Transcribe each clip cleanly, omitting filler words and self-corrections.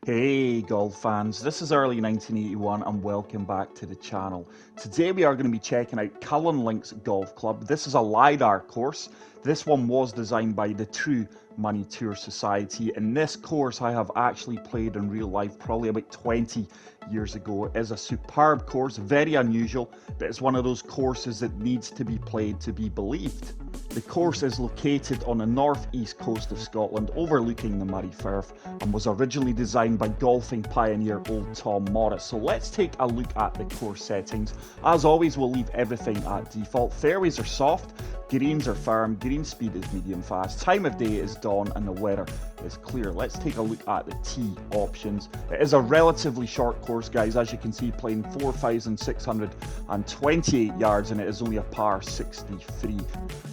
Hey golf fans, this is early 1981 and welcome back to the channel. Today we are going to be checking out Cullen Links Golf Club. This is a LiDAR course. This one was designed by the True Money Tour Society, and this course I have actually played in real life probably about 20 years ago. It is a superb course, very unusual, but it's one of those courses that needs to be played to be believed. The course is located on the northeast coast of Scotland, overlooking the Moray Firth, and was originally designed by golfing pioneer old Tom Morris. So let's take a look at the course settings. As always, we'll leave everything at default. Fairways are soft, greens are firm, green speed is medium fast, time of day is dawn, and the weather is clear. Let's take a look at the tee options. It is a relatively short course, guys, as you can see, playing 4,628 yards, and it is only a par 63.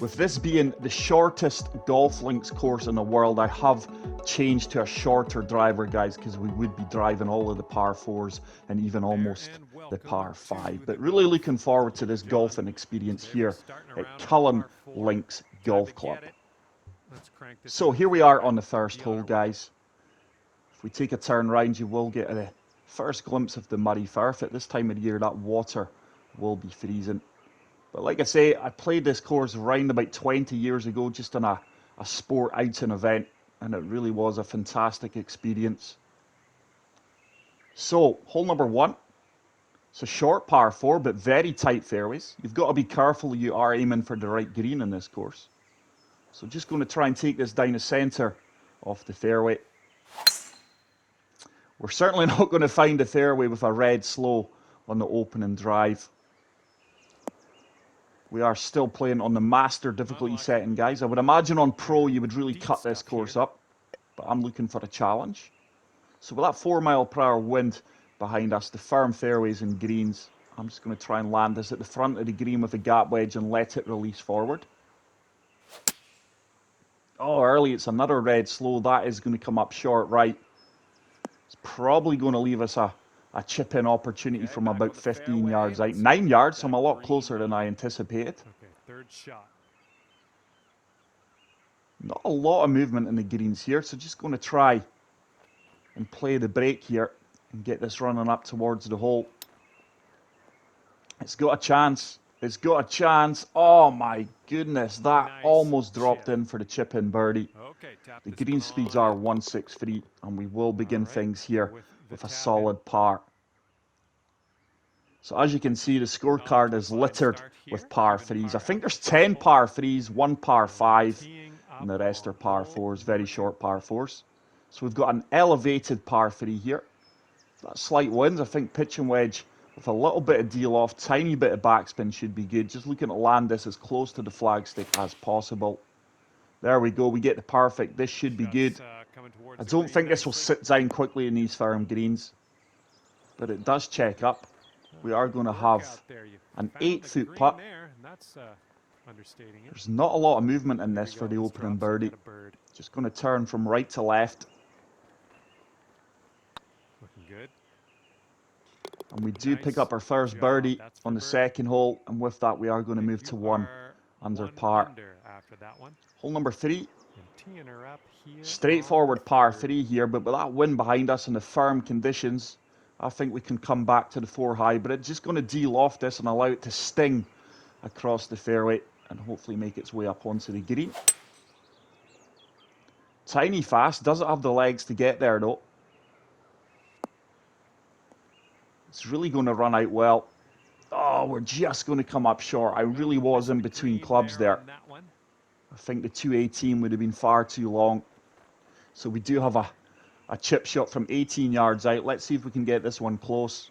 With this being the shortest golf links course in the world, I have changed to a shorter driver, guys, because we would be driving all of the par 4s and even almost the par 5. But really looking forward to this golfing experience here at Cullen Links Golf Club. So here we are on the first hole, guys. If we take a turn round, you will get a first glimpse of the Moray Firth. At this time of year, that water will be freezing. But like I say, I played this course around about 20 years ago, just on a sport outing event, and it really was a fantastic experience. So, hole number one. It's a short par 4, but very tight fairways. You've got to be careful you are aiming for the right green in this course. So just going to try and take this down the centre of the fairway. We're certainly not going to find a fairway with a red slow on the opening drive. We are still playing on the master difficulty setting, guys. I would imagine on pro you would really cut this course up, but I'm looking for a challenge. So with that 4-mile-per-hour wind behind us, the firm fairways and greens, I'm just going to try and land this at the front of the green with a gap wedge and let it release forward. Oh, early, it's another red slow. That is going to come up short right. It's probably going to leave us a chip-in opportunity from about 15 yards out. 9 yards, so I'm a lot closer than I anticipated. Okay, third shot. Not a lot of movement in the greens here, so just going to try and play the break here and get this running up towards the hole. It's got a chance. It's got a chance. Oh my goodness, that almost dropped in for the chip-in birdie. The green speeds are 163, and we will begin things here with a solid par. So as you can see, the scorecard is littered with par 3s. I think there's 10 par 3s, 1 par 5, and the rest are par 4s, very short par 4s. So we've got an elevated par 3 here. That slight winds, I think pitch and wedge with a little bit of deal off, tiny bit of backspin should be good. Just looking to land this as close to the flagstick as possible. There we go, we get the perfect. This should be good. I don't think this will sit down quickly in these firm greens, but it does check up. We are going to have an 8-foot putt. There's not a lot of movement in this for the opening birdie. Just going to turn from right to left. Looking good. And we do pick up our first birdie on the second hole, and with that we are going to move to 1 under par. Hole number 3. Straightforward par 3 here, but with that wind behind us and the firm conditions, I think we can come back to the 4 hybrid. Just going to de-loft this and allow it to sting across the fairway and hopefully make its way up onto the green. Tiny fast, doesn't have the legs to get there though. It's really going to run out well. Oh, we're just going to come up short. I really was in between clubs there. I think the 218 would have been far too long. So we do have a chip shot from 18 yards out. Let's see if we can get this one close.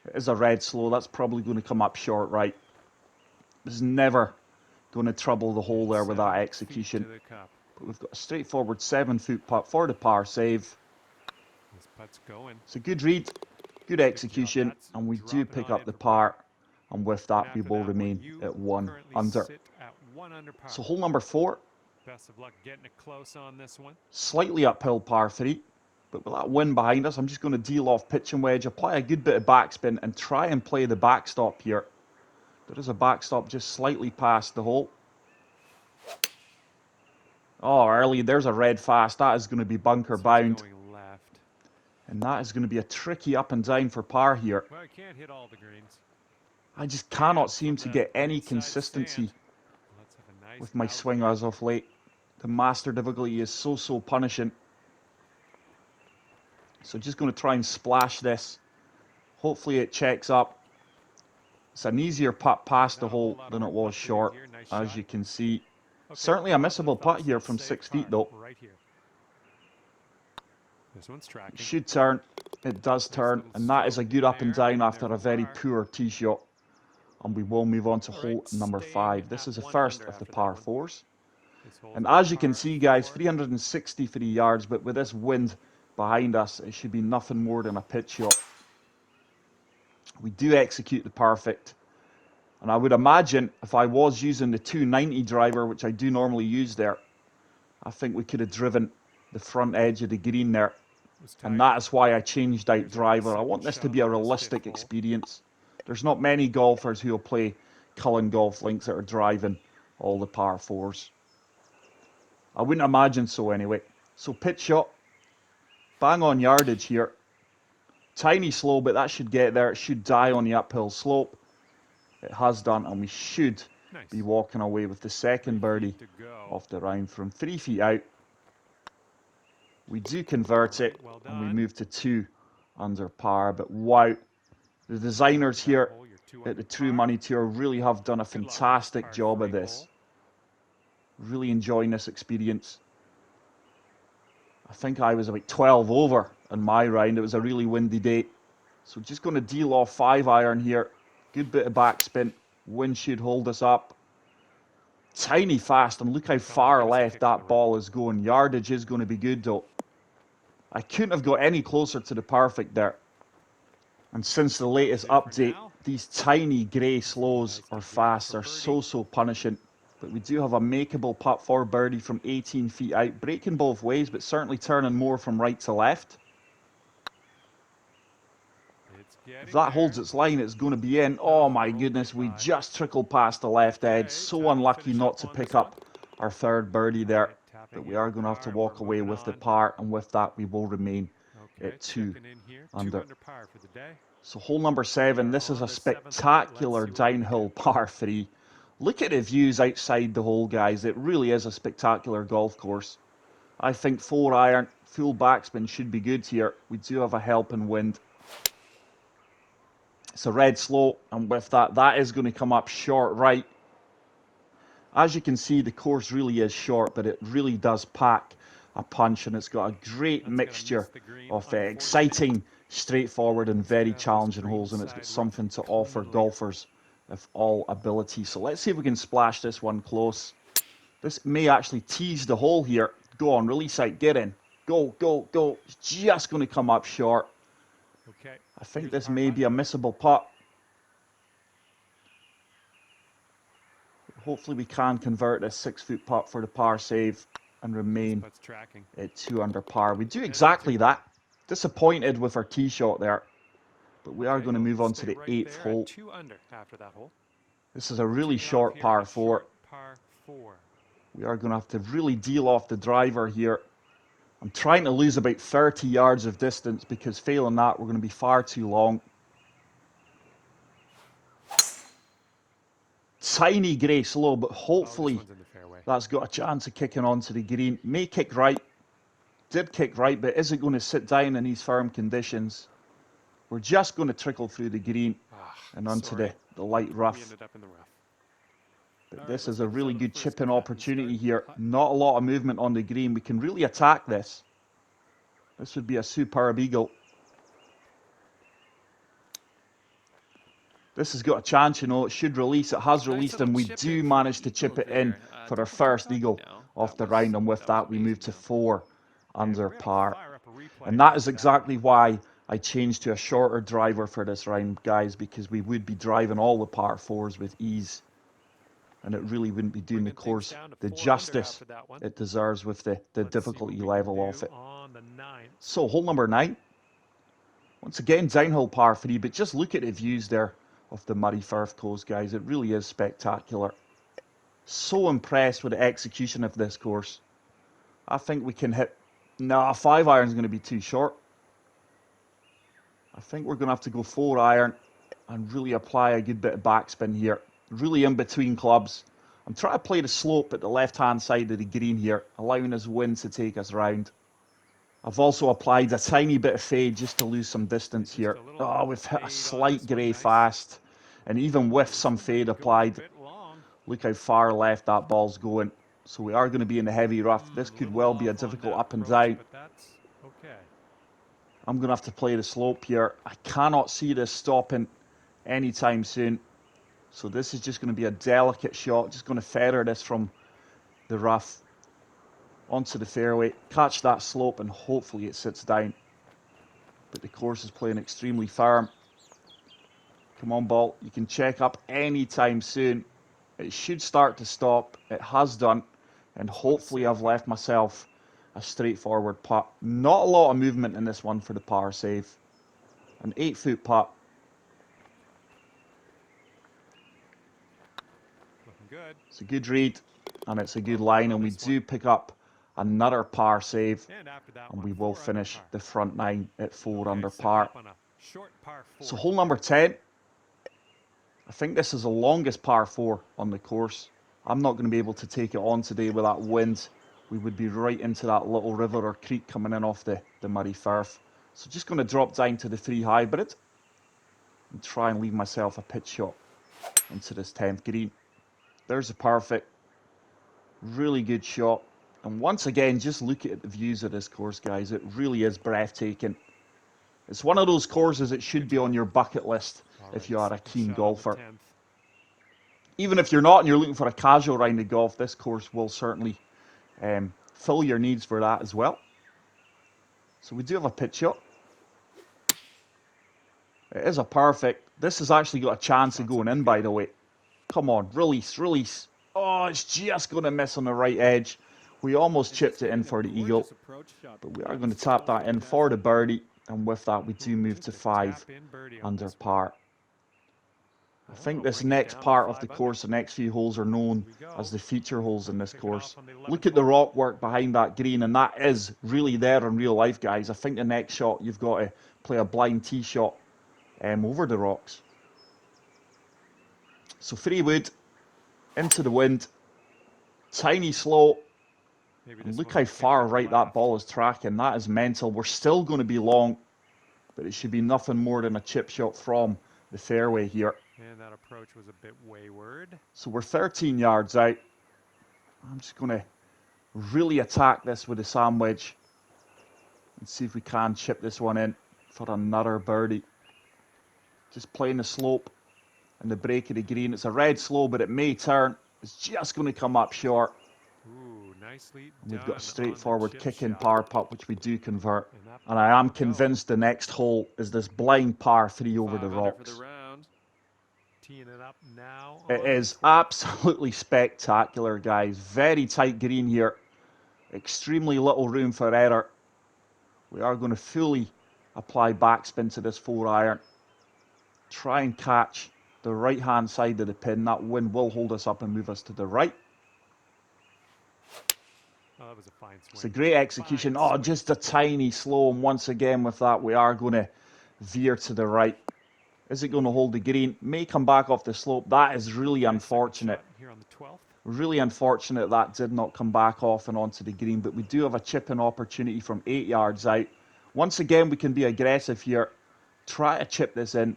It is a red slow. That's probably going to come up short right. It's never going to trouble the hole there with that execution. But we've got a straightforward 7-foot putt for the par save. It's a good read, good execution, and we do pick up the par. And with that, we will remain at 1 under. So hole number 4. Best of luck getting it close on this one. Slightly uphill par 3, but with that wind behind us, I'm just going to deal off pitch and wedge, apply a good bit of backspin, and try and play the backstop here. There is a backstop just slightly past the hole. Oh, early, there's a red fast. That is going to be bunker Seems bound. going left. And that is going to be a tricky up and down for par here. Well, I can't hit all the greens. I just cannot And seem from to the get any greenside consistency stand, let's have a nice with my out swing here. as of late. The master difficulty is so punishing. So just going to try and splash this. Hopefully it checks up. It's an easier putt past the Not a whole hole lot of than it room was left to do short, here. Nice as shot. you can see. Okay, Certainly a positive missable putt thoughts. here Let's from say 6 par feet though. right here. This one's tracking. Should turn. It does Nice turn. little And that is a stroke good in up and there, down getting after there a for very par. poor tee shot. And we will move on to All hole right, number staying 5. This at is the 1 first under of the after that par one. 4s. This hole's And a as you can par see, guys, 4. 363 yards, but with this wind behind us, it should be nothing more than a pitch shot. We do execute the perfect. And I would imagine if I was using the 290 driver, which I do normally use there, I think we could have driven the front edge of the green there. And that is why I changed out Here's our driver. I second want this to shot be a on this realistic 5th hole. experience. There's not many golfers who will play Cullen golf links that are driving all the par 4s. I wouldn't imagine so anyway. So pitch shot, bang on yardage here. Tiny slow, but that should get there. It should die on the uphill slope. It has done, and we should Nice. be walking away with the 3 second birdie feet to go. of the round from 3 feet out. We do convert it, Well and we done. move to 2 under par. But wow, the designers That here hole, you're 2 at under the True par. Money Tour really have done a Good luck on this fantastic par job of 3 this. hole. Really enjoying this experience. I think I was about 12 over in my round. It was a really windy day. So just going to deal off 5 iron here. Good bit of backspin. Wind should hold us up. Tiny fast, and look how far left that ball is going. Yardage is going to be good though. I couldn't have got any closer to the perfect there. And since the latest update, these tiny grey slows or fasts are so punishing. But we do have a makeable putt for birdie from 18 feet out. Breaking both ways, but certainly turning more from right to left. If that holds its line, it's going to be in. Oh my goodness, we just trickled past the left edge. So unlucky not to pick up our third birdie there. But we are going to have to walk away with the par, and with that we will remain at 2 under. Par for the day. So hole number 7, this is a spectacular downhill par 3. Look at the views outside the hole, guys. It really is a spectacular golf course. I think 4 iron, full backspin should be good here. We do have a helping wind. It's a red slope, and with that, that is going to come up short right. As you can see, the course really is short, but it really does pack a punch, and it's got a great mixture of exciting, straightforward, and very challenging holes, and it's got something to offer golfers of all ability. So let's see if we can splash this one close. This may actually tease the hole here. Go on, release out, get in. Go, go, go. It's just going to come up short. I think this may be a missable putt. Hopefully we can convert this 6-foot putt for the par save and remain at 2 under par. We do exactly that. Disappointed with our tee shot there, but we are going to move on to the 8th hole. This is a really short par 4. We are going to have to really deal off the driver here. I'm trying to lose about 30 yards of distance, because failing that, we're going to be far too long. Tiny grey slow, but hopefully that's got a chance of kicking onto the green. May kick right. Did kick right, but is it going to sit down in these firm conditions? We're just going to trickle through the green and onto the light rough. But this is a really good chipping opportunity here. Not a lot of movement on the green. We can really attack this. This would be a superb eagle. This has got a chance, you know. It should release. It has released, and we do manage to chip it in for our first eagle off the round. And with that, we move to 4 under par. And that is exactly why I changed to a shorter driver for this round, guys, because we would be driving all the par 4s with ease. And it really wouldn't be doing the course the justice it deserves with the difficulty level of it. So, hole number 9. Once again, downhill par 3, but just look at the views there of the Murray Firth Coast, guys. It really is spectacular. So impressed with the execution of this course. I think we can hit... Nah, 5-iron is going to be too short. I think we're going to have to go 4-iron and really apply a good bit of backspin here. Really in between clubs. I'm trying to play the slope at the left-hand side of the green here, allowing us wind to take us round. I've also applied a tiny bit of fade just to lose some distance here. Oh, we've hit a slight grey fast. And even with some fade applied, look how far left that ball's going. So we are going to be in the heavy rough. This could well be a difficult up and down. I'm going to have to play the slope here. I cannot see this stopping anytime soon. So this is just going to be a delicate shot. Just going to feather this from the rough onto the fairway. Catch that slope and hopefully it sits down. But the course is playing extremely firm. Come on, ball. You can check up anytime soon. It should start to stop. It has done. And hopefully I've left myself a straightforward putt. Not a lot of movement in this one for the par save. An 8-foot putt. Looking good. It's a good read and it's a good line, and we do pick up another par save, and we will finish the front nine at 4 under par. So hole number 10. I think this is the longest par 4 on the course. I'm not going to be able to take it on today with that wind. We would be right into that little river or creek coming in off the muddy Firth. So just going to drop down to the 3 hybrid and try and leave myself a pitch shot into this 10th green. There's a perfect. Really good shot. And once again, just look at the views of this course, guys. It really is breathtaking. It's one of those courses that should be on your bucket list if you are a keen golfer. Even if you're not and you're looking for a casual round of golf, this course will certainly fill your needs for that as well. So we do have a pitch shot. It is a perfect. This has actually got a chance of going in, by the way. Come on, release, release. Oh, it's just going to miss on the right edge. We almost chipped it in for the eagle, but we are going to tap that in for the birdie, and with that we do move to 5 under par. I think this next part of the course, the next few holes, are known as the feature holes in this course. Look at the rock work behind that green, and that is really there in real life, guys. I think the next shot you've got to play a blind tee shot over the rocks. So 3 wood into the wind, tiny slow, and look how far right that ball is tracking. That is mental. We're still going to be long, but it should be nothing more than a chip shot from the fairway here. And that approach was a bit wayward. So we're 13 yards out. I'm just going to really attack this with a sandwich and see if we can chip this one in for another birdie. Just playing the slope and the break of the green. It's a red slow, but it may turn. It's just going to come up short. Ooh, nicely and we've done got a straightforward kick-in shot. par putt, which we do convert. And I am convinced the next hole is this blind par 3 over the rocks. Teeing it up now. It is absolutely spectacular, guys. Very tight green here. Extremely little room for error. We are going to fully apply backspin to this 4-iron. Try and catch the right-hand side of the pin. That wind will hold us up and move us to the right. Oh, that was a fine swing. It's a great execution. Oh, just a tiny slow. And once again with that, we are going to veer to the right. Is it going to hold the green? May come back off the slope. That is really unfortunate. Here on the 12th. Really unfortunate that did not come back off and onto the green. But we do have a chip-in opportunity from 8 yards out. Once again, we can be aggressive here. Try to chip this in.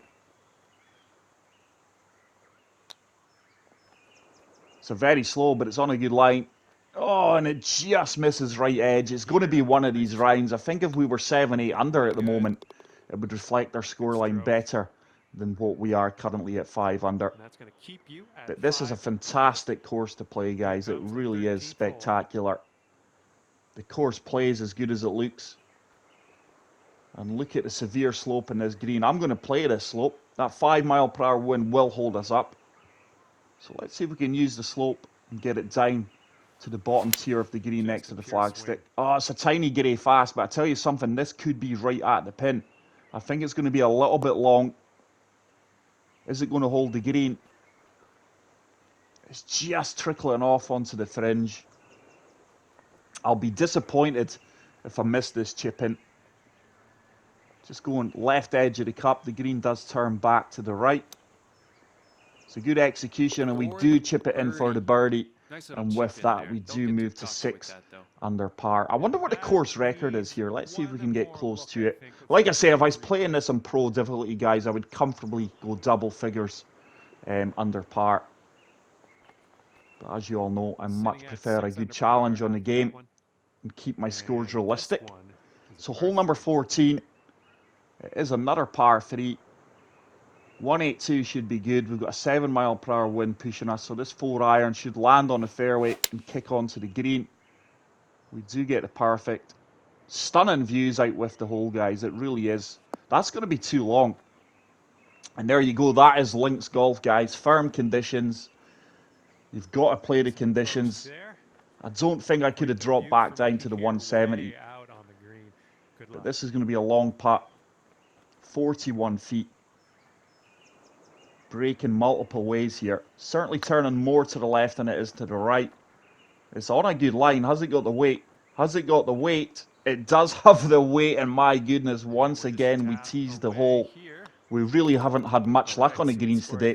It's a very slow, but it's on a good line. Oh, and it just misses right edge. It's going to be one of these rounds. I think if we were 7-8 under at the moment, it would reflect our scoreline better than what we are currently at 5 under. But this is a fantastic course to play, guys. It really is spectacular. The course plays as good as it looks. And look at the severe slope in this green. I'm going to play this slope. That 5-mile-per-hour wind will hold us up. So let's see if we can use the slope and get it down to the bottom tier of the green next to the flagstick. Oh, it's a tiny grey fast, but I tell you something, this could be right at the pin. I think it's going to be a little bit long. Is it going to hold the green? It's just trickling off onto the fringe. I'll be disappointed if I miss this chip in. Just going left edge of the cup. The green does turn back to the right. It's a good execution, and we do chip it in for the birdie. And with that, we do move to 6 under par. I wonder what the course record is here. Let's see if we can get close to it. Like I say, if I was playing this on pro difficulty, guys, I would comfortably go double figures under par. But as you all know, I much prefer a good challenge on the game and keep my scores realistic. So hole number 14 is another par 3. 182 should be good. We've got a 7-mile-per-hour wind pushing us, so this 4-iron should land on the fairway and kick onto the green. We do get the perfect. Stunning views out with the hole, guys. It really is. That's going to be too long. And there you go. That is links golf, guys. Firm conditions. You've got to play the conditions. I don't think I could have dropped back down to the 170. But this is going to be a long putt. 41 feet. Breaking multiple ways here. Certainly turning more to the left than it is to the right. It's on a good line. Has it got the weight? Has it got the weight? It does have the weight, and my goodness, once again we teased the hole. We really haven't had much luck on the greens today.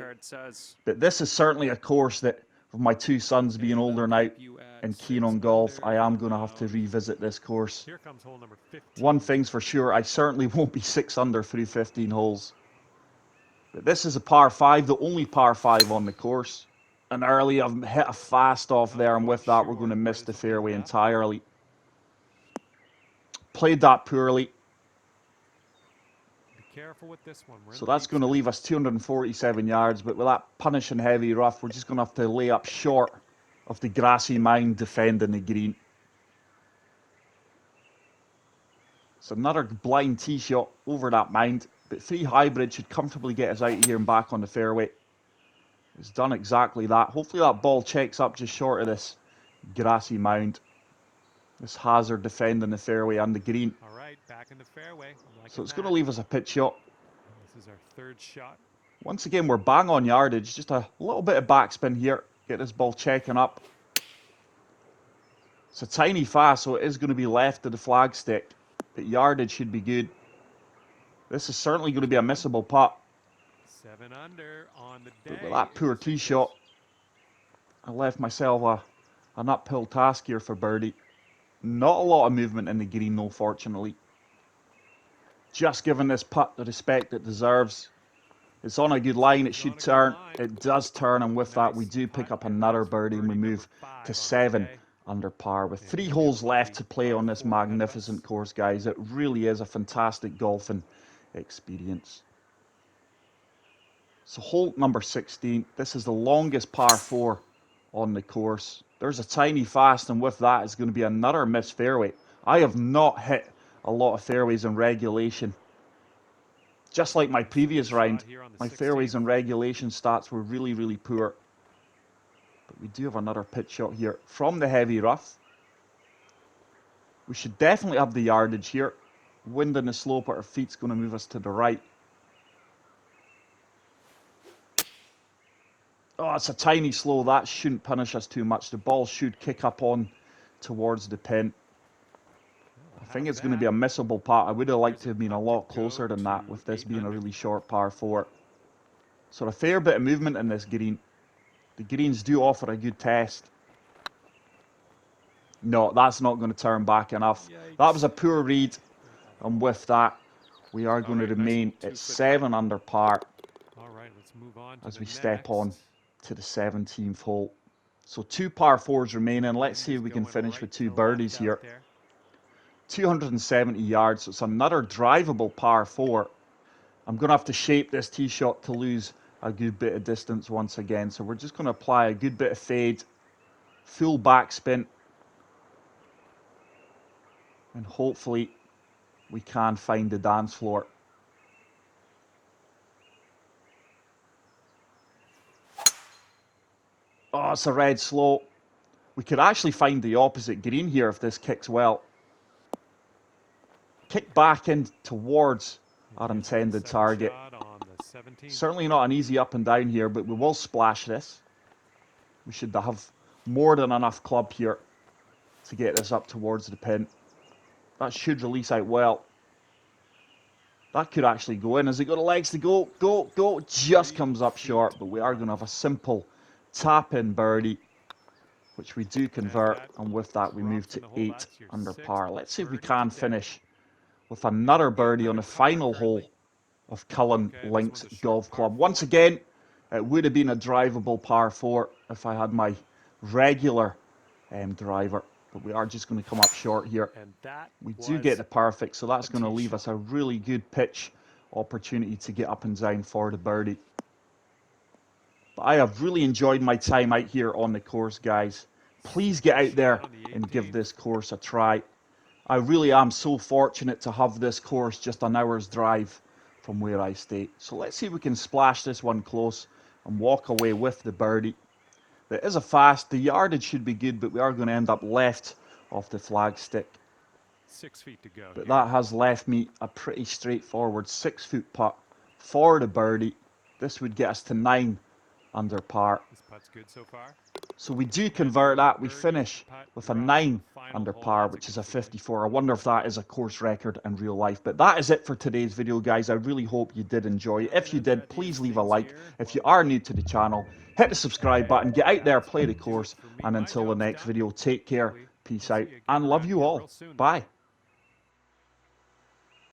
But this is certainly a course that, with my 2 sons being older now and keen on golf, I am going to have to revisit this course. One thing's for sure, I certainly won't be 6 under through 15 holes. But this is a par 5, the only par 5 on the course. And early I've hit a fast off there, and with that we're going to miss the fairway entirely. Played that poorly. Be careful with this one. So that's going to leave us 247 yards, but with that punishing heavy rough, we're just going to have to lay up short of the grassy mound defending the green. It's another blind tee shot over that mound. But 3 hybrid should comfortably get us out of here and back on the fairway. It's done exactly that. Hopefully that ball checks up just short of this grassy mound. This hazard defending the fairway and the green. All right, back in the fairway. So it's going to leave us a pitch shot. This is our 3rd shot. Once again, we're bang on yardage. Just a little bit of backspin here. Get this ball checking up. It's a tiny fast, so it is going to be left of the flagstick. But yardage should be good. This is certainly going to be a missable putt. 7 under on the day. But with that poor tee shot, I left myself an uphill task here for birdie. Not a lot of movement in the green, though, fortunately. Just giving this putt the respect it deserves. It's on a good line. It should turn. It does turn, and with that, we do pick up another birdie, and we move to 7 under par. With 3 holes left to play on this magnificent course, guys. It really is a fantastic golfing experience. So hole number 16, this is the longest par 4 on the course. There's a tiny fast, and with that it's going to be another missed fairway. I have not hit a lot of fairways in regulation. Just like my previous round, my fairways in regulation stats were really, really poor. But we do have another pitch shot here from the heavy rough. We should definitely have the yardage here. Wind and the slope at our feet's going to move us to the right. Oh, it's a tiny slow. That shouldn't punish us too much. The ball should kick up on towards the pin. I think it's going to be a missable putt. I would have liked to have been a lot closer than that, with this being a really short par 4. So a fair bit of movement in this green. The greens do offer a good test. No, that's not going to turn back enough. That was a poor read. And with that, we are going to remain at 7 under par. All right, let's move on as we step on to the 17th hole. So 2 par 4s remaining. Let's see if we can finish with 2 birdies here. 270 yards, so it's another drivable par 4. I'm going to have to shape this tee shot to lose a good bit of distance once again. So we're just going to apply a good bit of fade, full backspin, and hopefully we can find the dance floor. Oh, it's a red slow. We could actually find the opposite green here if this kicks well. Kick back in towards our intended target. Certainly not an easy up and down here, but we will splash this. We should have more than enough club here to get this up towards the pin. That should release out well. That could actually go in. Has it got the legs to go? Go, go. Just comes up short, but we are going to have a simple tap-in birdie, which we do convert, and with that we move to 8 under par. Let's see if we can finish with another birdie on the final hole of Cullen Links Golf Club. Once again, it would have been a drivable par 4 if I had my regular driver, but we are just going to come up short here. We do get the perfect, so that's going to leave us a really good pitch opportunity to get up and down for the birdie. But I have really enjoyed my time out here on the course, guys. Please get out there and give this course a try. I really am so fortunate to have this course just an hour's drive from where I stay. So let's see if we can splash this one close and walk away with the birdie. There is a fast, the yardage should be good, but we are going to end up left off the flag stick. 6 feet to go. But that has left me a pretty straightforward 6-foot putt for the birdie. This would get us to 9 under par. This putt's good so far. So we do convert that. We finish with a 9 under par, which is a 54. I wonder if that is a course record in real life. But that is it for today's video, guys. I really hope you did enjoy it. If you did, please leave a like. If you are new to the channel, hit the subscribe button, get out there, play the course. And until the next video, take care, peace out, and love you all. Bye.